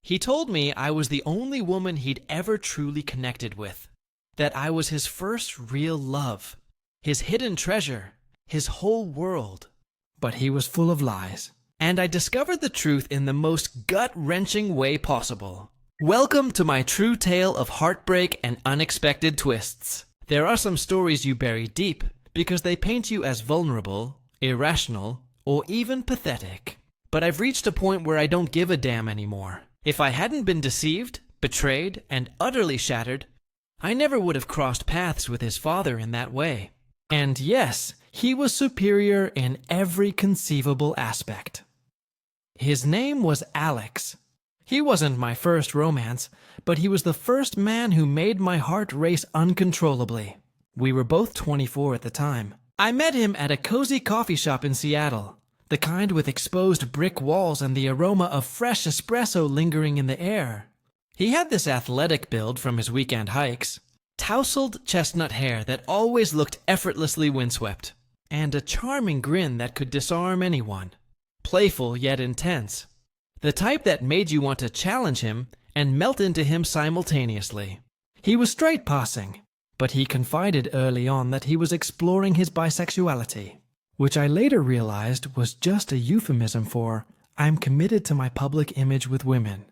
He told me I was the only woman he'd ever truly connected with, that I was his first real love, his hidden treasure, his whole world. But he was full of lies. And I discovered the truth in the most gut-wrenching way possible. Welcome to my true tale of heartbreak and unexpected twists. There are some stories you bury deep because they paint you as vulnerable, irrational, or even pathetic. But I've reached a point where I don't give a damn anymore. If I hadn't been deceived, betrayed, and utterly shattered, I never would have crossed paths with his father in that way. And yes, he was superior in every conceivable aspect. His name was Alex. He wasn't my first romance, but he was the first man who made my heart race uncontrollably. We were both 24 at the time. I met him at a cozy coffee shop in Seattle, the kind with exposed brick walls and the aroma of fresh espresso lingering in the air. He had this athletic build from his weekend hikes, tousled chestnut hair that always looked effortlessly windswept, and a charming grin that could disarm anyone. Playful yet intense. The type that made you want to challenge him and melt into him simultaneously. He was straight-passing, but he confided early on that he was exploring his bisexuality, which I later realized was just a euphemism for, I'm committed to my public image with women.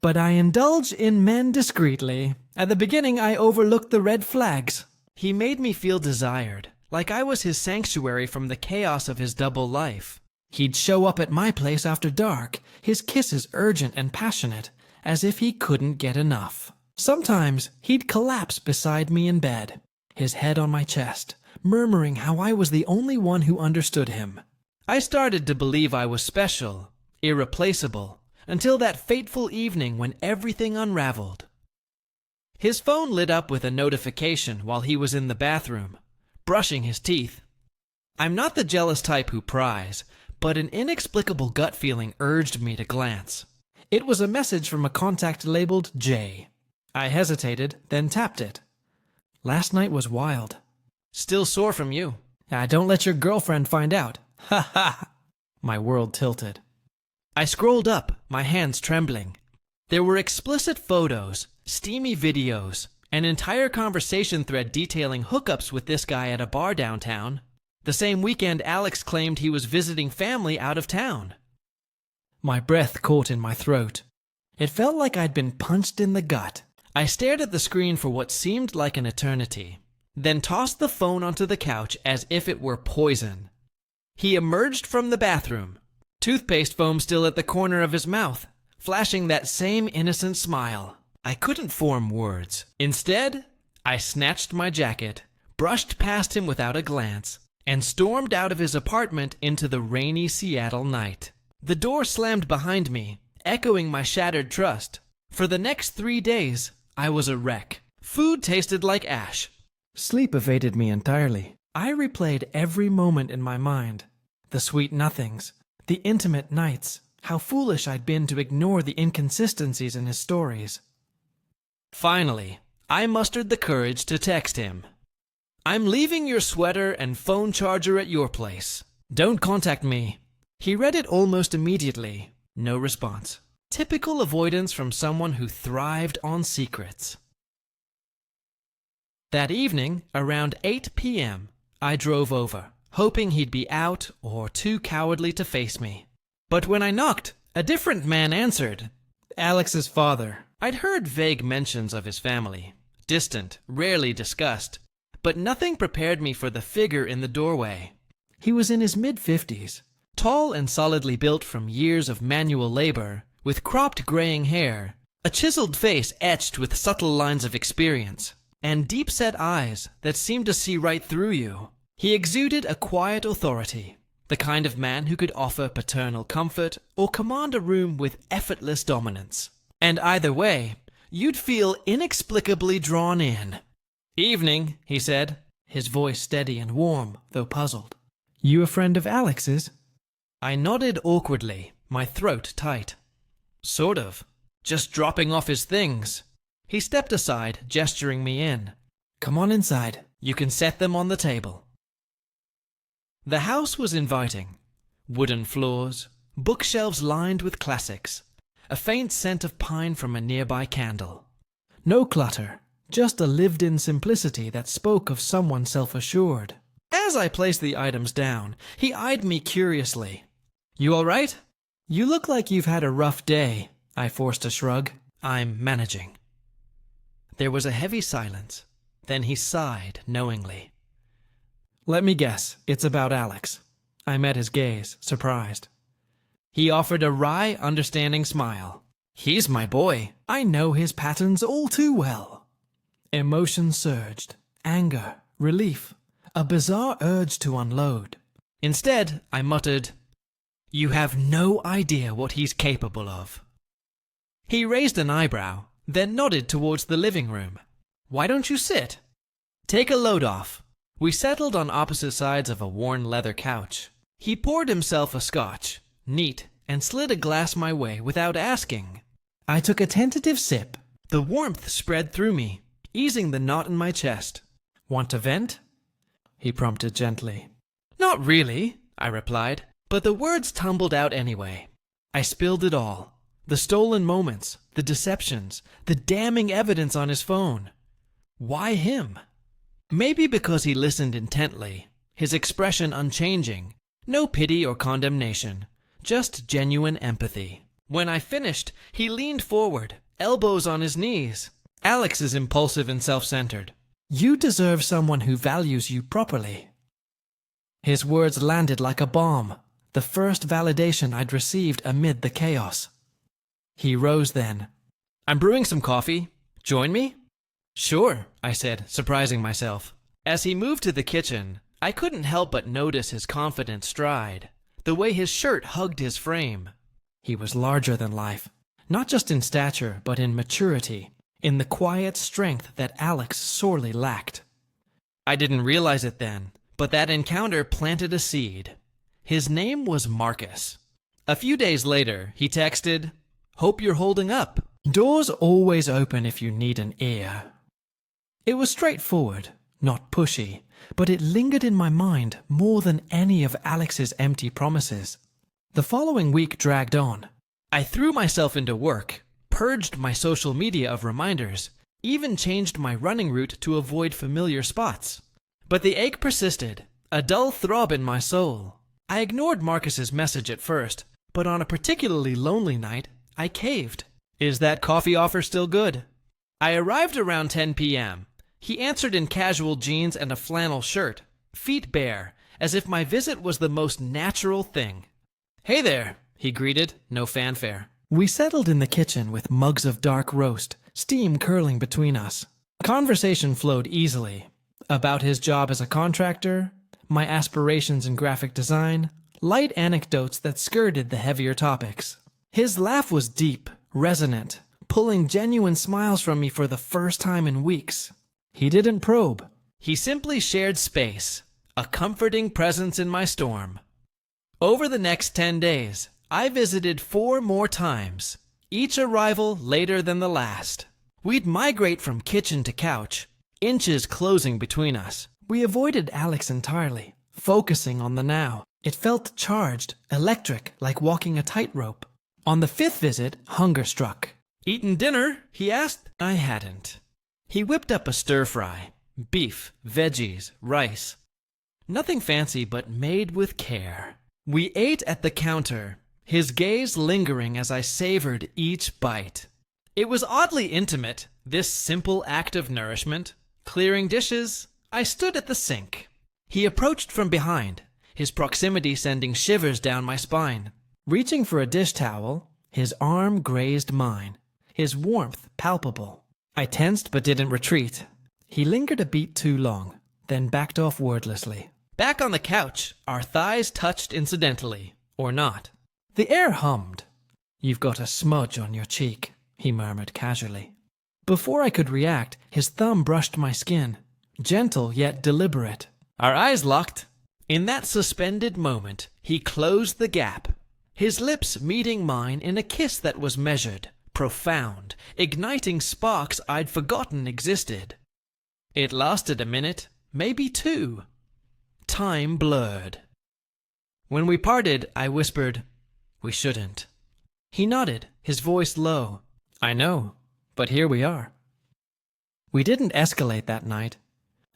But I indulge in men discreetly. At the beginning, I overlooked the red flags. He made me feel desired, like I was his sanctuary from the chaos of his double life. He'd show up at my place after dark, his kisses urgent and passionate, as if he couldn't get enough. Sometimes he'd collapse beside me in bed, his head on my chest, murmuring how I was the only one who understood him. I started to believe I was special, irreplaceable, until that fateful evening when everything unraveled. His phone lit up with a notification while he was in the bathroom, brushing his teeth. I'm not the jealous type who pries, but an inexplicable gut feeling urged me to glance. It was a message from a contact labeled J. I hesitated, then tapped it. Last night was wild. Still sore from you. Don't let your girlfriend find out. Ha ha! My world tilted. I scrolled up, my hands trembling. There were explicit photos, steamy videos, an entire conversation thread detailing hookups with this guy at a bar downtown. The same weekend Alex claimed he was visiting family out of town. My breath caught in my throat. It felt like I'd been punched in the gut. I stared at the screen for what seemed like an eternity, then tossed the phone onto the couch as if it were poison. He emerged from the bathroom, toothpaste foam still at the corner of his mouth, flashing that same innocent smile. I couldn't form words. Instead, I snatched my jacket, brushed past him without a glance, and stormed out of his apartment into the rainy Seattle night. The door slammed behind me, echoing my shattered trust. For the next 3 days, I was a wreck. Food tasted like ash. Sleep evaded me entirely. I replayed every moment in my mind. The sweet nothings, the intimate nights, how foolish I'd been to ignore the inconsistencies in his stories. Finally, I mustered the courage to text him. I'm leaving your sweater and phone charger at your place. Don't contact me. He read it almost immediately. No response. Typical avoidance from someone who thrived on secrets. That evening, around 8 p.m., I drove over, hoping he'd be out or too cowardly to face me. But when I knocked, a different man answered. Alex's father. I'd heard vague mentions of his family, distant, rarely discussed, but nothing prepared me for the figure in the doorway. He was in his mid-50s, tall and solidly built from years of manual labor, with cropped graying hair, a chiseled face etched with subtle lines of experience, and deep-set eyes that seemed to see right through you. He exuded a quiet authority, the kind of man who could offer paternal comfort or command a room with effortless dominance. And either way, you'd feel inexplicably drawn in. Evening, he said, his voice steady and warm, though puzzled. You a friend of Alex's? I nodded awkwardly, my throat tight. Sort of. Just dropping off his things. He stepped aside, gesturing me in. Come on inside. You can set them on the table. The house was inviting. Wooden floors, bookshelves lined with classics, a faint scent of pine from a nearby candle. No clutter, just a lived-in simplicity that spoke of someone self-assured. As I placed the items down, he eyed me curiously. "You all right?" "You look like you've had a rough day," I forced a shrug. "I'm managing." There was a heavy silence. Then he sighed knowingly. "Let me guess, it's about Alex." I met his gaze, surprised. He offered a wry, understanding smile. "He's my boy. I know his patterns all too well." Emotion surged. Anger, relief, a bizarre urge to unload. Instead, I muttered, "You have no idea what he's capable of." He raised an eyebrow, then nodded towards the living room. "Why don't you sit? Take a load off." We settled on opposite sides of a worn leather couch. He poured himself a scotch, neat, and slid a glass my way without asking. I took a tentative sip. The warmth spread through me, easing the knot in my chest. "Want to vent?" he prompted gently. "Not really," I replied, but the words tumbled out anyway. I spilled it all. The stolen moments, the deceptions, the damning evidence on his phone. Why him? Maybe because he listened intently, his expression unchanging, no pity or condemnation, just genuine empathy. When I finished, he leaned forward, elbows on his knees. "Alex is impulsive and self-centered. You deserve someone who values you properly." His words landed like a bomb, the first validation I'd received amid the chaos. He rose then. "I'm brewing some coffee. Join me?" "Sure," I said, surprising myself. As he moved to the kitchen, I couldn't help but notice his confident stride, the way his shirt hugged his frame. He was larger than life, not just in stature, but in maturity, in the quiet strength that Alex sorely lacked. I didn't realize it then, but that encounter planted a seed. His name was Marcus. A few days later, he texted, "Hope you're holding up. Doors always open if you need an ear." It was straightforward, not pushy, but it lingered in my mind more than any of Alex's empty promises. The following week dragged on. I threw myself into work, purged my social media of reminders, even changed my running route to avoid familiar spots. But the ache persisted, a dull throb in my soul. I ignored Marcus's message at first, but on a particularly lonely night, I caved. "Is that coffee offer still good?" I arrived around 10 p.m. He answered in casual jeans and a flannel shirt, feet bare, as if my visit was the most natural thing. "Hey there," he greeted, no fanfare. We settled in the kitchen with mugs of dark roast, steam curling between us. Conversation flowed easily. About his job as a contractor, my aspirations in graphic design, light anecdotes that skirted the heavier topics. His laugh was deep, resonant, pulling genuine smiles from me for the first time in weeks. He didn't probe. He simply shared space, a comforting presence in my storm. Over the next 10 days, I visited 4 more times, each arrival later than the last. We'd migrate from kitchen to couch, inches closing between us. We avoided Alex entirely, focusing on the now. It felt charged, electric, like walking a tightrope. On the 5th visit, hunger struck. "Eaten dinner?" he asked. I hadn't. He whipped up a stir-fry. Beef, veggies, rice. Nothing fancy, but made with care. We ate at the counter, his gaze lingering as I savored each bite. It was oddly intimate, this simple act of nourishment. Clearing dishes, I stood at the sink. He approached from behind, his proximity sending shivers down my spine. Reaching for a dish towel, his arm grazed mine, his warmth palpable. I tensed but didn't retreat. He lingered a beat too long, then backed off wordlessly. Back on the couch, our thighs touched incidentally, or not. The air hummed. "You've got a smudge on your cheek," he murmured casually. Before I could react, his thumb brushed my skin, gentle yet deliberate. Our eyes locked. In that suspended moment, he closed the gap, his lips meeting mine in a kiss that was measured, profound, igniting sparks I'd forgotten existed. It lasted a minute, maybe 2. Time blurred. When we parted, I whispered, "We shouldn't." He nodded, his voice low. I know, but here we are. We didn't escalate that night.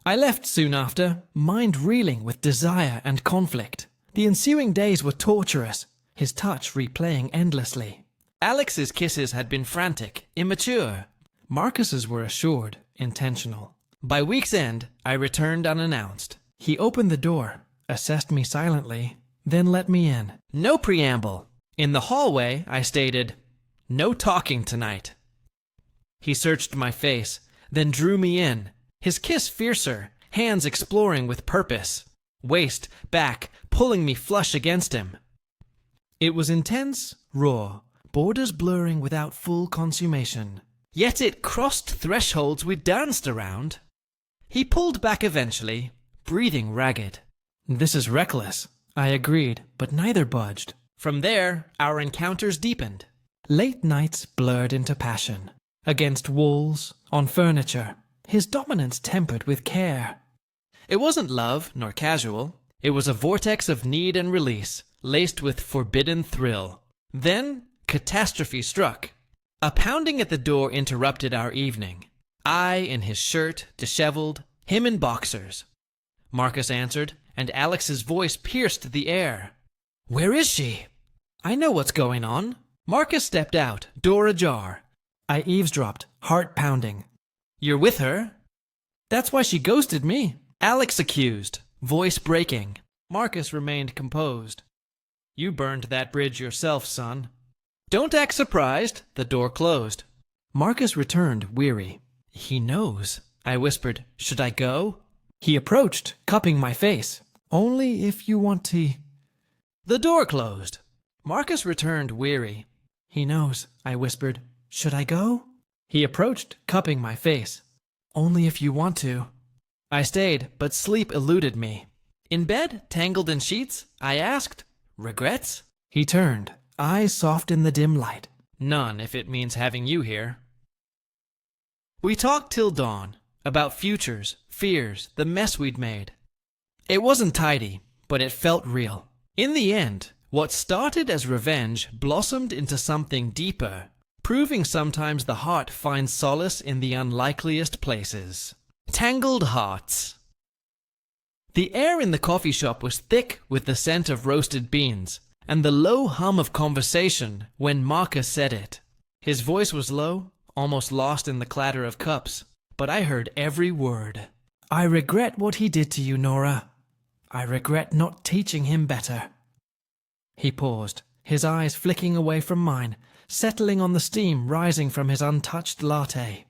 I left soon after, mind reeling with desire and conflict. The ensuing days were torturous, his touch replaying endlessly. Alex's kisses had been frantic, immature. Marcus's were assured, intentional. By week's end, I returned unannounced. He opened the door, assessed me silently, then let me in. No preamble. In the hallway, I stated, "No talking tonight." He searched my face, then drew me in, his kiss fiercer, hands exploring with purpose, waist, back, pulling me flush against him. It was intense, raw, borders blurring without full consummation. Yet it crossed thresholds we danced around. He pulled back eventually, breathing ragged. This is reckless, I agreed, but neither budged. From there, our encounters deepened. Late nights blurred into passion. Against walls, on furniture, his dominance tempered with care. It wasn't love, nor casual. It was a vortex of need and release, laced with forbidden thrill. Then, catastrophe struck. A pounding at the door interrupted our evening. I in his shirt, disheveled, him in boxers. Marcus answered, and Alex's voice pierced the air. Where is she? I know what's going on. Marcus stepped out, door ajar. I eavesdropped, heart pounding. You're with her? That's why she ghosted me. Alex accused, voice breaking. Marcus remained composed. You burned that bridge yourself, son. Don't act surprised. The door closed. Marcus returned, weary. He knows. I whispered, should I go? He approached, cupping my face. Only if you want to. The door closed. Marcus returned, weary. He knows, I whispered. Should I go? He approached, cupping my face. Only if you want to. I stayed, but sleep eluded me. In bed, tangled in sheets, I asked, regrets? He turned, eyes soft in the dim light. None, if it means having you here. We talked till dawn, about futures, fears, the mess we'd made. It wasn't tidy, but it felt real. In the end, what started as revenge blossomed into something deeper, proving sometimes the heart finds solace in the unlikeliest places. Tangled hearts. The air in the coffee shop was thick with the scent of roasted beans, and the low hum of conversation when Marcus said it. His voice was low, almost lost in the clatter of cups, but I heard every word. I regret what he did to you, Nora. I regret not teaching him better. He paused, his eyes flicking away from mine, settling on the steam rising from his untouched latte.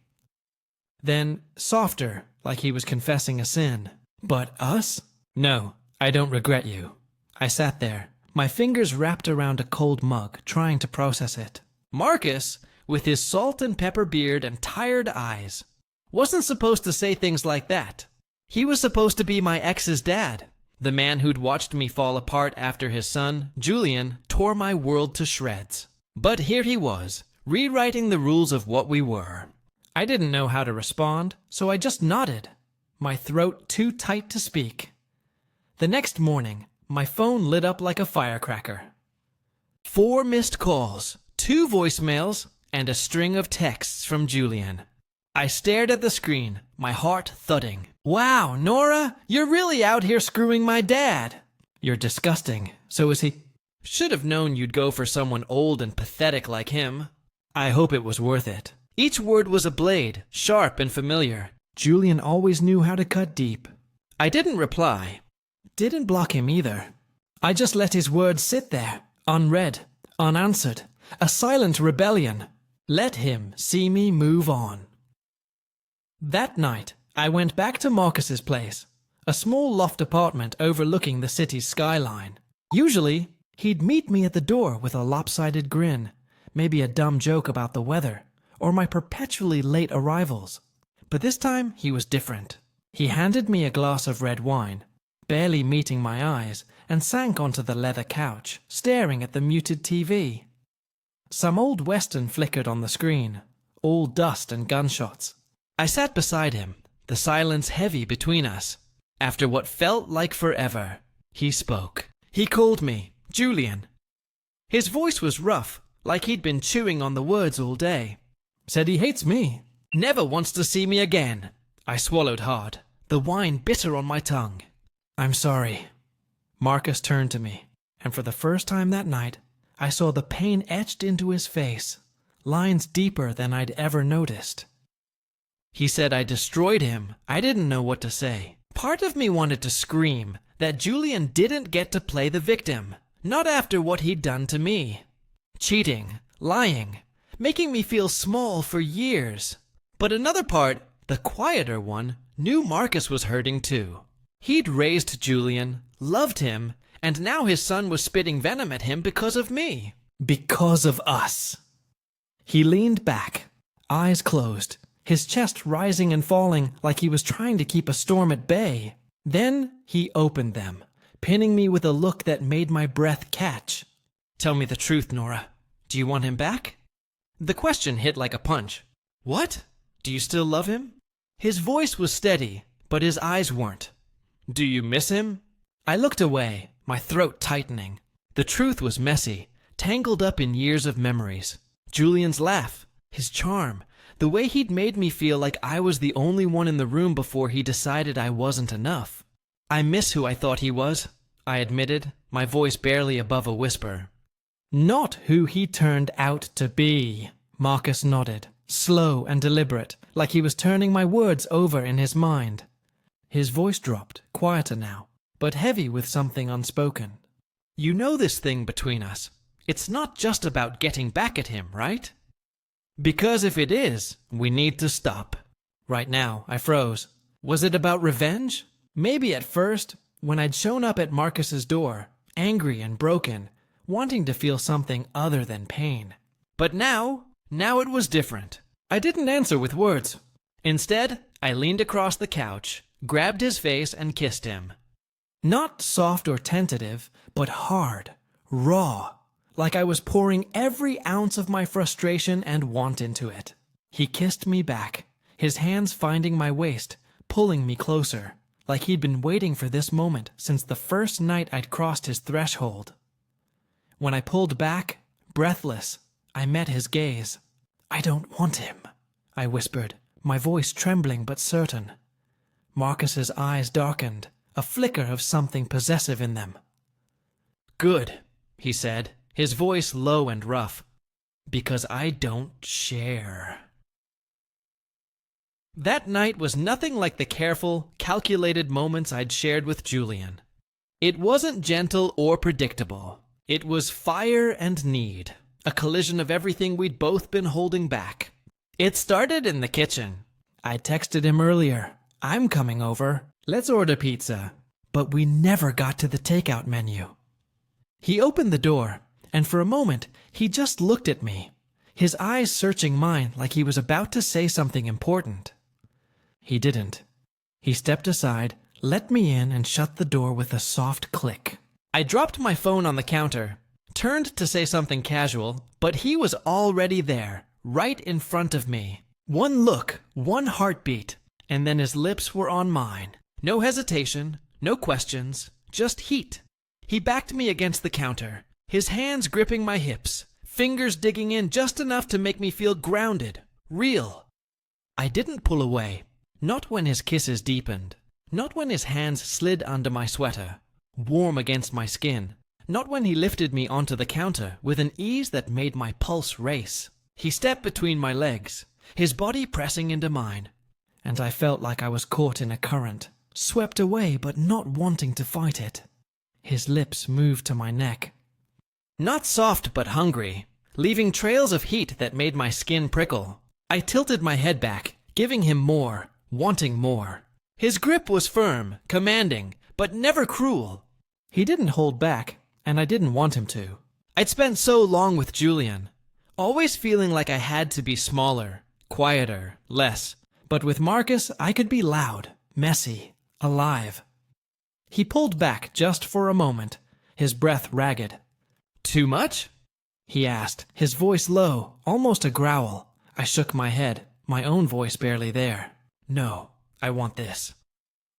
Then, softer, like he was confessing a sin. But us? No, I don't regret you. I sat there, my fingers wrapped around a cold mug, trying to process it. Marcus, with his salt and pepper beard and tired eyes, wasn't supposed to say things like that. He was supposed to be my ex's dad, the man who'd watched me fall apart after his son, Julian, tore my world to shreds. But here he was, rewriting the rules of what we were. I didn't know how to respond, so I just nodded, my throat too tight to speak. The next morning, my phone lit up like a firecracker. 4 missed calls, 2 voicemails, and a string of texts from Julian. I stared at the screen, my heart thudding. Wow, Nora, you're really out here screwing my dad. You're disgusting. So is he? Should have known you'd go for someone old and pathetic like him. I hope it was worth it. Each word was a blade, sharp and familiar. Julian always knew how to cut deep. I didn't reply. Didn't block him either. I just let his words sit there, unread, unanswered, a silent rebellion. Let him see me move on. That night, I went back to Marcus's place, a small loft apartment overlooking the city's skyline. Usually, he'd meet me at the door with a lopsided grin, maybe a dumb joke about the weather, or my perpetually late arrivals. But this time, he was different. He handed me a glass of red wine, barely meeting my eyes, and sank onto the leather couch, staring at the muted TV. Some old western flickered on the screen, all dust and gunshots. I sat beside him, the silence heavy between us. After what felt like forever, he spoke. He called me Julian. His voice was rough, like he'd been chewing on the words all day. Said he hates me. Never wants to see me again. I swallowed hard, the wine bitter on my tongue. I'm sorry. Marcus turned to me, and for the first time that night, I saw the pain etched into his face, lines deeper than I'd ever noticed. He said I destroyed him. I didn't know what to say. Part of me wanted to scream that Julian didn't get to play the victim, not after what he'd done to me. Cheating, lying, making me feel small for years. But another part, the quieter one, knew Marcus was hurting too. He'd raised Julian, loved him, and now his son was spitting venom at him because of me. Because of us. He leaned back, eyes closed, his chest rising and falling like he was trying to keep a storm at bay. Then he opened them, pinning me with a look that made my breath catch. Tell me the truth, Nora. Do you want him back? The question hit like a punch. What? Do you still love him? His voice was steady, but his eyes weren't. Do you miss him? I looked away, my throat tightening. The truth was messy, tangled up in years of memories. Julian's laugh, his charm, the way he'd made me feel like I was the only one in the room before he decided I wasn't enough. I miss who I thought he was, I admitted, my voice barely above a whisper. Not who he turned out to be, Marcus nodded, slow and deliberate, like he was turning my words over in his mind. His voice dropped, quieter now, but heavy with something unspoken. You know this thing between us. It's not just about getting back at him, right? Because if it is, we need to stop. Right now, I froze. Was it about revenge? Maybe at first, when I'd shown up at Marcus's door, angry and broken, wanting to feel something other than pain. But now it was different. I didn't answer with words. Instead, I leaned across the couch, grabbed his face and kissed him. Not soft or tentative, but hard, raw, like I was pouring every ounce of my frustration and want into it. He kissed me back, his hands finding my waist, pulling me closer, like he'd been waiting for this moment since the first night I'd crossed his threshold. When I pulled back, breathless, I met his gaze. I don't want him, I whispered, my voice trembling but certain. Marcus's eyes darkened, a flicker of something possessive in them. Good, he said, his voice low and rough, because I don't share. That night was nothing like the careful, calculated moments I'd shared with Julian. It wasn't gentle or predictable. It was fire and need, a collision of everything we'd both been holding back. It started in the kitchen. I texted him earlier, I'm coming over, let's order pizza. But we never got to the takeout menu. He opened the door, and for a moment, he just looked at me, his eyes searching mine like he was about to say something important. He didn't. He stepped aside, let me in, and shut the door with a soft click. I dropped my phone on the counter, turned to say something casual, but he was already there, right in front of me. One look, one heartbeat, and then his lips were on mine. No hesitation, no questions, just heat. He backed me against the counter, his hands gripping my hips, fingers digging in just enough to make me feel grounded, real. I didn't pull away, not when his kisses deepened, not when his hands slid under my sweater, warm against my skin, not when he lifted me onto the counter with an ease that made my pulse race. He stepped between my legs, his body pressing into mine, and I felt like I was caught in a current, swept away but not wanting to fight it. His lips moved to my neck. Not soft but hungry, leaving trails of heat that made my skin prickle. I tilted my head back, giving him more, wanting more. His grip was firm, commanding, but never cruel. He didn't hold back, and I didn't want him to. I'd spent so long with Julian, always feeling like I had to be smaller, quieter, less. But with Marcus, I could be loud, messy, alive. He pulled back just for a moment, his breath ragged. Too much? He asked, his voice low, almost a growl. I shook my head, my own voice barely there. No, I want this.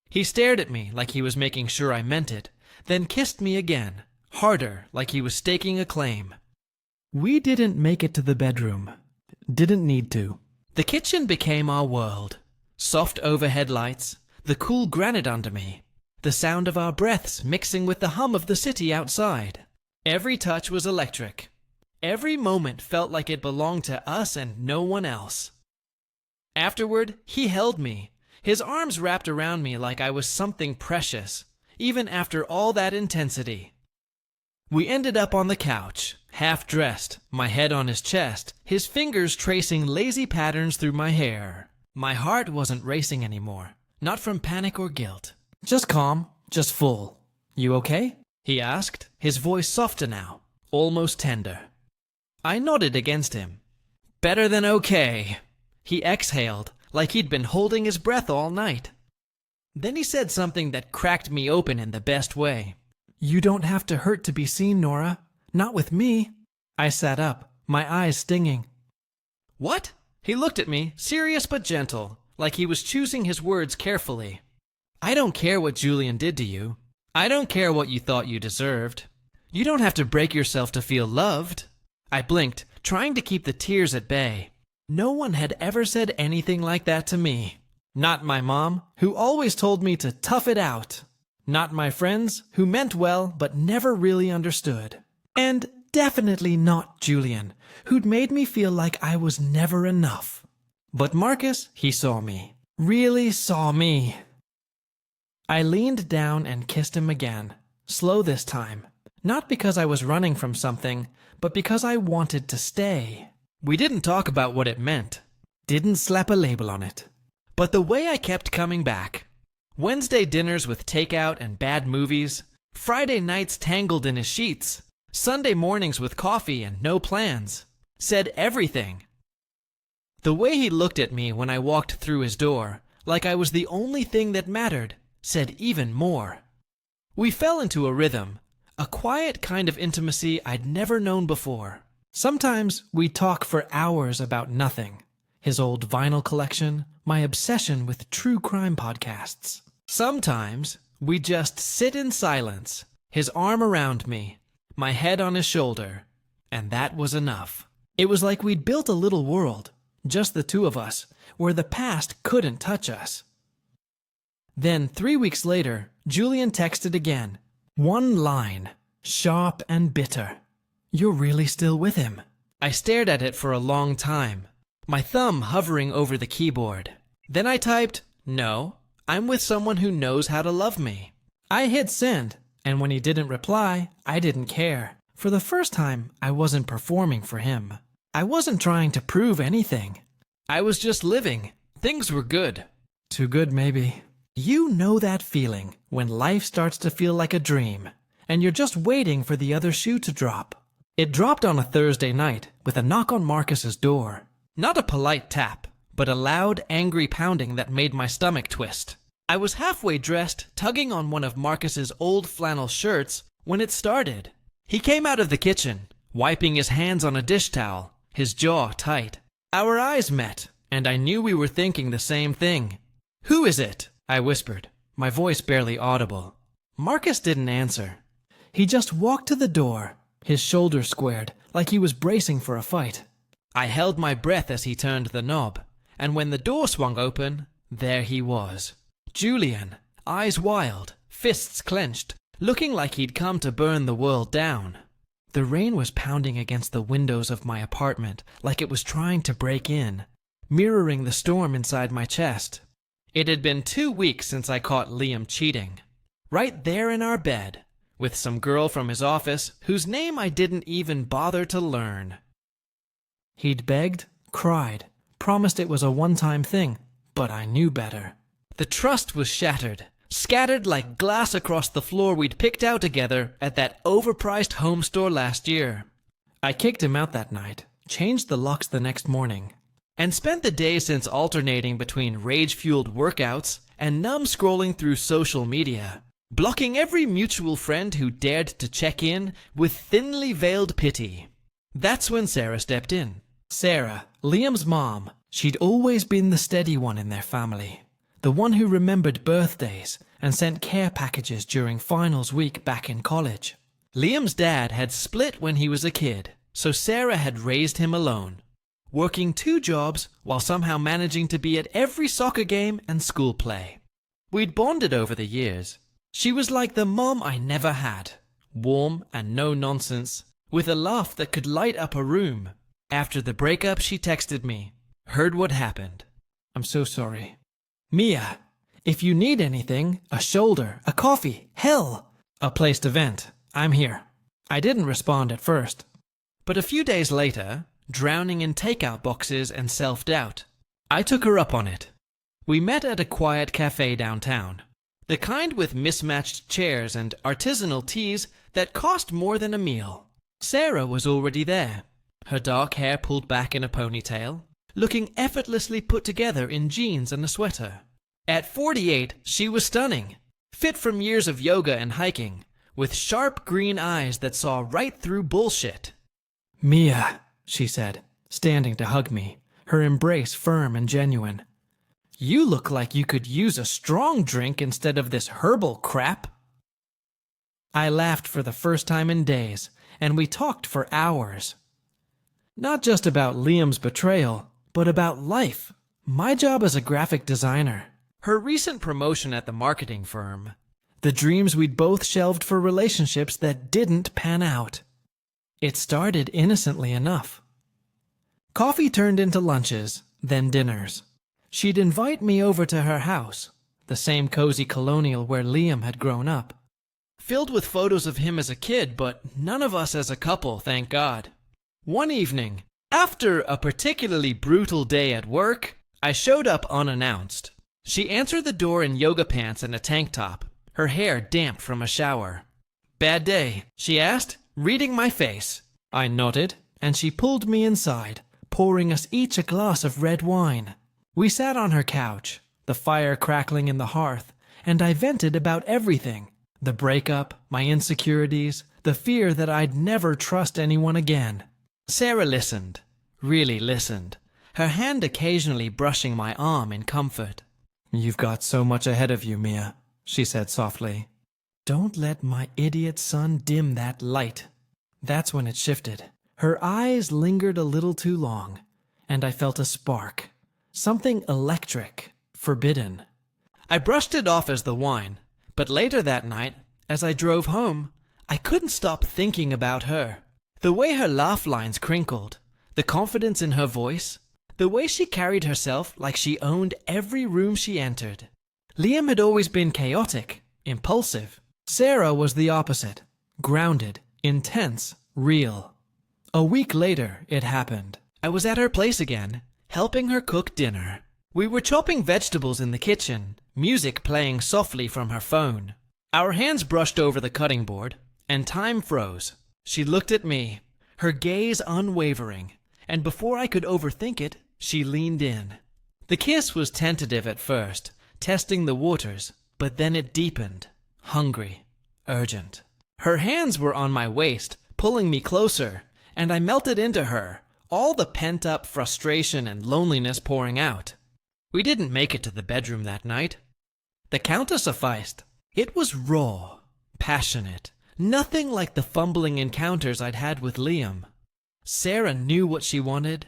He stared at me like he was making sure I meant it, then kissed me again, harder, like he was staking a claim. We didn't make it to the bedroom. Didn't need to. The kitchen became our world. Soft overhead lights, the cool granite under me, the sound of our breaths mixing with the hum of the city outside. Every touch was electric. Every moment felt like it belonged to us and no one else. Afterward, he held me, his arms wrapped around me like I was something precious, even after all that intensity. We ended up on the couch, half-dressed, my head on his chest, his fingers tracing lazy patterns through my hair. My heart wasn't racing anymore, not from panic or guilt. Just calm, just full. You okay? He asked, his voice softer now, almost tender. I nodded against him. Better than okay. He exhaled, like he'd been holding his breath all night. Then he said something that cracked me open in the best way. You don't have to hurt to be seen, Nora. Not with me. I sat up, my eyes stinging. What? He looked at me, serious but gentle, like he was choosing his words carefully. I don't care what Julian did to you. I don't care what you thought you deserved. You don't have to break yourself to feel loved. I blinked, trying to keep the tears at bay. No one had ever said anything like that to me. Not my mom, who always told me to tough it out. Not my friends, who meant well but never really understood. And definitely not Julian, who'd made me feel like I was never enough. But Marcus, he saw me. Really saw me. I leaned down and kissed him again, slow this time. Not because I was running from something, but because I wanted to stay. We didn't talk about what it meant. Didn't slap a label on it. But the way I kept coming back. Wednesday dinners with takeout and bad movies. Friday nights tangled in his sheets. Sunday mornings with coffee and no plans. Said everything. The way he looked at me when I walked through his door, like I was the only thing that mattered, said even more. We fell into a rhythm, a quiet kind of intimacy I'd never known before. Sometimes we'd talk for hours about nothing. His old vinyl collection, my obsession with true crime podcasts. Sometimes we'd just sit in silence, his arm around me, my head on his shoulder, and that was enough. It was like we'd built a little world, just the two of us, where the past couldn't touch us. Then 3 weeks later, Julian texted again. One line, sharp and bitter. You're really still with him. I stared at it for a long time, my thumb hovering over the keyboard. Then I typed, no, I'm with someone who knows how to love me. I hit send, and when he didn't reply, I didn't care. For the first time, I wasn't performing for him. I wasn't trying to prove anything. I was just living. Things were good. Too good, maybe. You know that feeling when life starts to feel like a dream, and you're just waiting for the other shoe to drop. It dropped on a Thursday night with a knock on Marcus's door. Not a polite tap, but a loud, angry pounding that made my stomach twist. I was halfway dressed, tugging on one of Marcus's old flannel shirts, when it started. He came out of the kitchen, wiping his hands on a dish towel, his jaw tight. Our eyes met, and I knew we were thinking the same thing. Who is it? I whispered, my voice barely audible. Marcus didn't answer. He just walked to the door, his shoulders squared, like he was bracing for a fight. I held my breath as he turned the knob, and when the door swung open, there he was. Julian, eyes wild, fists clenched, looking like he'd come to burn the world down. The rain was pounding against the windows of my apartment like it was trying to break in, mirroring the storm inside my chest. It had been 2 weeks since I caught Liam cheating. Right there in our bed, with some girl from his office whose name I didn't even bother to learn. He'd begged, cried, promised it was a one-time thing, but I knew better. The trust was shattered, scattered like glass across the floor we'd picked out together at that overpriced home store last year. I kicked him out that night, changed the locks the next morning, and spent the day since alternating between rage-fueled workouts and numb scrolling through social media, blocking every mutual friend who dared to check in with thinly veiled pity. That's when Sarah stepped in. Sarah, Liam's mom, she'd always been the steady one in their family, the one who remembered birthdays and sent care packages during finals week back in college. Liam's dad had split when he was a kid, so Sarah had raised him alone, working 2 jobs while somehow managing to be at every soccer game and school play. We'd bonded over the years. She was like the mom I never had, warm and no nonsense, with a laugh that could light up a room. After the breakup, she texted me, "Heard what happened. I'm so sorry. Mia, if you need anything, a shoulder, a coffee, hell, a place to vent, I'm here." I didn't respond at first, but a few days later, drowning in takeout boxes and self-doubt, I took her up on it. We met at a quiet cafe downtown, the kind with mismatched chairs and artisanal teas that cost more than a meal. Sarah was already there, her dark hair pulled back in a ponytail, looking effortlessly put together in jeans and a sweater. At 48, she was stunning, fit from years of yoga and hiking, with sharp green eyes that saw right through bullshit. "Mia," she said, standing to hug me, her embrace firm and genuine. "You look like you could use a strong drink instead of this herbal crap." I laughed for the first time in days, and we talked for hours. Not just about Liam's betrayal, but about life, my job as a graphic designer, her recent promotion at the marketing firm, the dreams we'd both shelved for relationships that didn't pan out. It started innocently enough. Coffee turned into lunches, then dinners. She'd invite me over to her house, the same cozy colonial where Liam had grown up, filled with photos of him as a kid, but none of us as a couple, thank God. One evening, after a particularly brutal day at work, I showed up unannounced. She answered the door in yoga pants and a tank top, her hair damp from a shower. "Bad day?" she asked, reading my face. I nodded, and she pulled me inside, pouring us each a glass of red wine. We sat on her couch, the fire crackling in the hearth, and I vented about everything. The breakup, my insecurities, the fear that I'd never trust anyone again. Sarah listened, really listened, her hand occasionally brushing my arm in comfort. "You've got so much ahead of you, Mia," she said softly. "Don't let my idiot son dim that light." That's when it shifted. Her eyes lingered a little too long, and I felt a spark. Something electric, forbidden. I brushed it off as the wine, but later that night, as I drove home, I couldn't stop thinking about her. The way her laugh lines crinkled, the confidence in her voice, the way she carried herself like she owned every room she entered. Liam had always been chaotic, impulsive. Sarah was the opposite, grounded, intense, real. A week later, it happened. I was at her place again, helping her cook dinner. We were chopping vegetables in the kitchen, music playing softly from her phone. Our hands brushed over the cutting board, and time froze. She looked at me, her gaze unwavering, and before I could overthink it, she leaned in. The kiss was tentative at first, testing the waters, but then it deepened, hungry, urgent. Her hands were on my waist, pulling me closer, and I melted into her, all the pent-up frustration and loneliness pouring out. We didn't make it to the bedroom that night. The counter sufficed. It was raw, passionate, nothing like the fumbling encounters I'd had with Liam. Sarah knew what she wanted,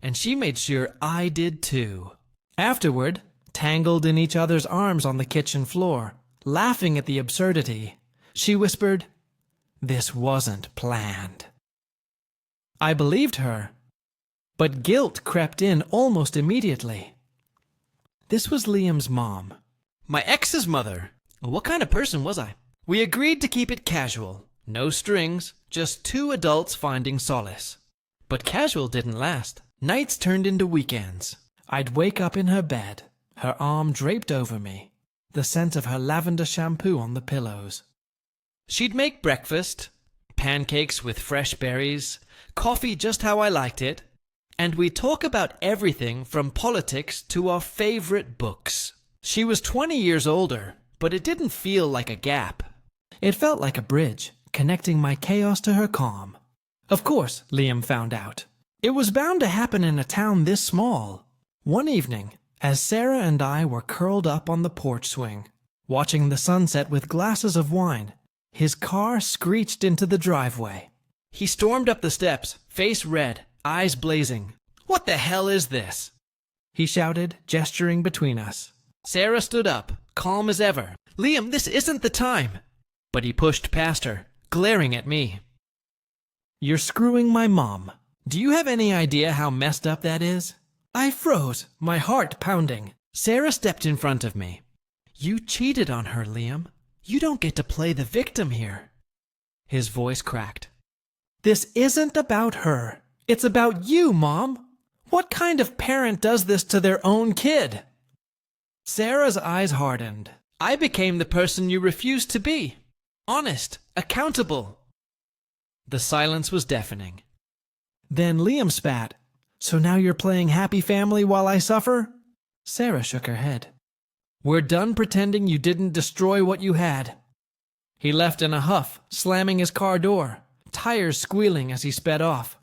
and she made sure I did too. Afterward, tangled in each other's arms on the kitchen floor, laughing at the absurdity, she whispered, "This wasn't planned." I believed her, but guilt crept in almost immediately. This was Liam's mom. My ex's mother. What kind of person was I? We agreed to keep it casual, no strings, just 2 adults finding solace. But casual didn't last. Nights turned into weekends. I'd wake up in her bed, her arm draped over me, the scent of her lavender shampoo on the pillows. She'd make breakfast, pancakes with fresh berries, coffee just how I liked it, and we'd talk about everything from politics to our favorite books. She was 20 years older, but it didn't feel like a gap. It felt like a bridge, connecting my chaos to her calm. Of course, Liam found out. It was bound to happen in a town this small. One evening, as Sarah and I were curled up on the porch swing, watching the sunset with glasses of wine, his car screeched into the driveway. He stormed up the steps, face red, eyes blazing. "What the hell is this?" he shouted, gesturing between us. Sarah stood up, calm as ever. "Liam, this isn't the time." But he pushed past her, glaring at me. "You're screwing my mom. Do you have any idea how messed up that is?" I froze, my heart pounding. Sarah stepped in front of me. "You cheated on her, Liam. You don't get to play the victim here." His voice cracked. "This isn't about her. It's about you, Mom. What kind of parent does this to their own kid?" Sarah's eyes hardened. "I became the person you refused to be. Honest, accountable." The silence was deafening. Then Liam spat. "So now you're playing happy family while I suffer?" Sarah shook her head. "We're done pretending you didn't destroy what you had." He left in a huff, slamming his car door, tires squealing as he sped off.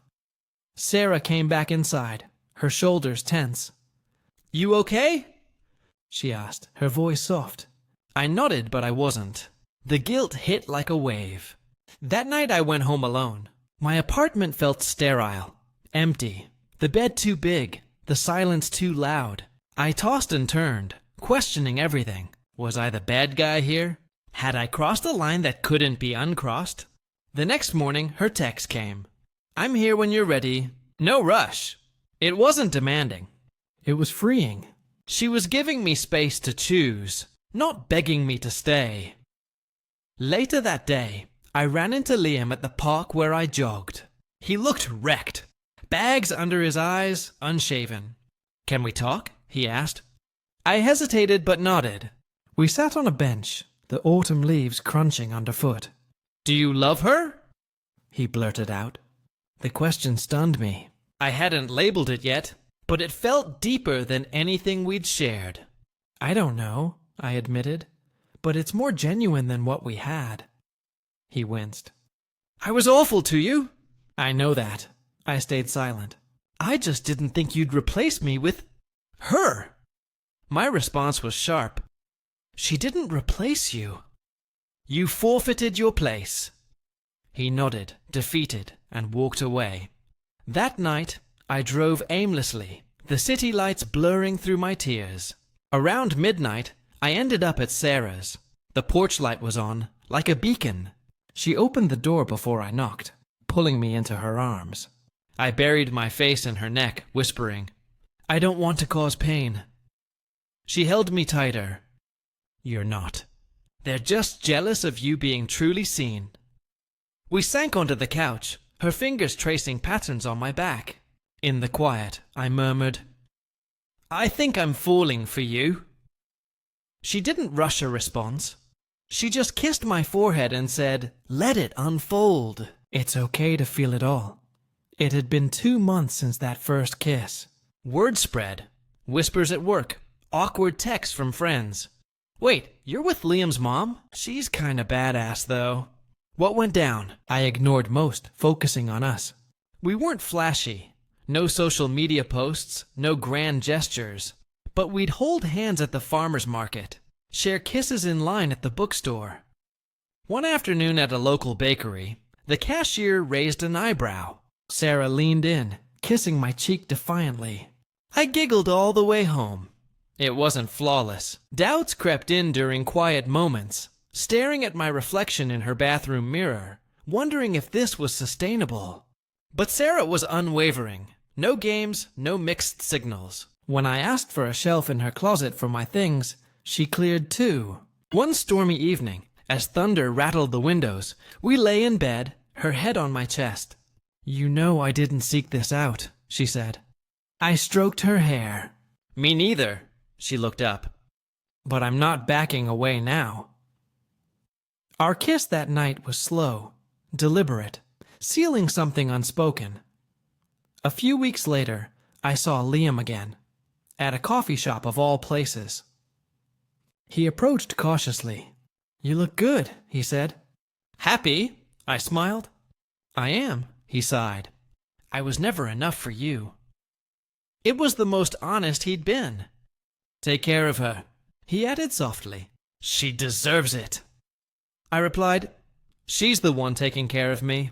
Sarah came back inside, her shoulders tense. "You okay?" she asked, her voice soft. I nodded, but I wasn't. The guilt hit like a wave. That night I went home alone. My apartment felt sterile, empty, the bed too big, the silence too loud. I tossed and turned, questioning everything. Was I the bad guy here? Had I crossed a line that couldn't be uncrossed? The next morning, her text came. "I'm here when you're ready. No rush." It wasn't demanding. It was freeing. She was giving me space to choose, not begging me to stay. Later that day, I ran into Liam at the park where I jogged. He looked wrecked, bags under his eyes, unshaven. "Can we talk?" he asked. I hesitated but nodded. We sat on a bench, the autumn leaves crunching underfoot. "Do you love her?" he blurted out. The question stunned me. I hadn't labeled it yet, but it felt deeper than anything we'd shared. "I don't know," I admitted, "but it's more genuine than what we had." He winced. "I was awful to you." "I know that." I stayed silent. "I just didn't think you'd replace me with her." My response was sharp. "She didn't replace you. You forfeited your place." He nodded, defeated, and walked away. That night, I drove aimlessly, the city lights blurring through my tears. Around midnight, I ended up at Sarah's. The porch light was on, like a beacon. She opened the door before I knocked, pulling me into her arms. I buried my face in her neck, whispering, "I don't want to cause pain." She held me tighter. "You're not. They're just jealous of you being truly seen." We sank onto the couch, her fingers tracing patterns on my back. In the quiet, I murmured, "I think I'm falling for you." She didn't rush a response. She just kissed my forehead and said, "Let it unfold. It's okay to feel it all." It had been 2 months since that first kiss. Word spread. Whispers at work. Awkward texts from friends. "Wait, you're with Liam's mom? She's kinda badass, though." What went down? I ignored most, focusing on us. We weren't flashy. No social media posts, no grand gestures. But we'd hold hands at the farmer's market, share kisses in line at the bookstore. One afternoon at a local bakery, the cashier raised an eyebrow. Sarah leaned in, kissing my cheek defiantly. I giggled all the way home. It wasn't flawless. Doubts crept in during quiet moments, staring at my reflection in her bathroom mirror, wondering if this was sustainable. But Sarah was unwavering. No games, no mixed signals. When I asked for a shelf in her closet for my things, she cleared 2. One stormy evening, as thunder rattled the windows, we lay in bed, her head on my chest. "You know I didn't seek this out," she said. I stroked her hair. "Me neither." She looked up. "But I'm not backing away now." Our kiss that night was slow, deliberate, sealing something unspoken. A few weeks later, I saw Liam again, at a coffee shop of all places. He approached cautiously. "You look good," he said. "Happy?" I smiled. "I am," he sighed. "I was never enough for you." It was the most honest he'd been. "Take care of her," he added softly. "She deserves it." I replied, "She's the one taking care of me.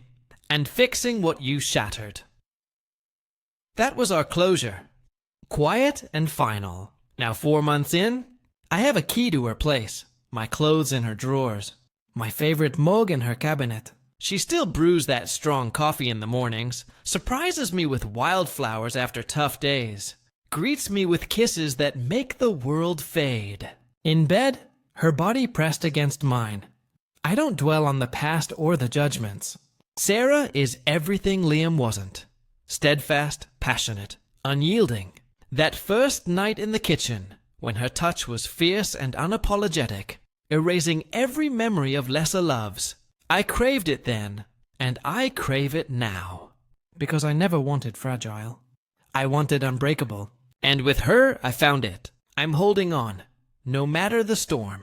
and fixing what you shattered. That was our closure. Quiet and final. Now 4 months in, I have a key to her place, my clothes in her drawers, my favorite mug in her cabinet. She still brews that strong coffee in the mornings, surprises me with wildflowers after tough days, greets me with kisses that make the world fade. In bed, her body pressed against mine. I don't dwell on the past or the judgments. Sarah is everything Liam wasn't. Steadfast, passionate, unyielding. That first night in the kitchen, when her touch was fierce and unapologetic, erasing every memory of lesser loves. I craved it then, and I crave it now. Because I never wanted fragile. I wanted unbreakable. And with her, I found it. I'm holding on, no matter the storm.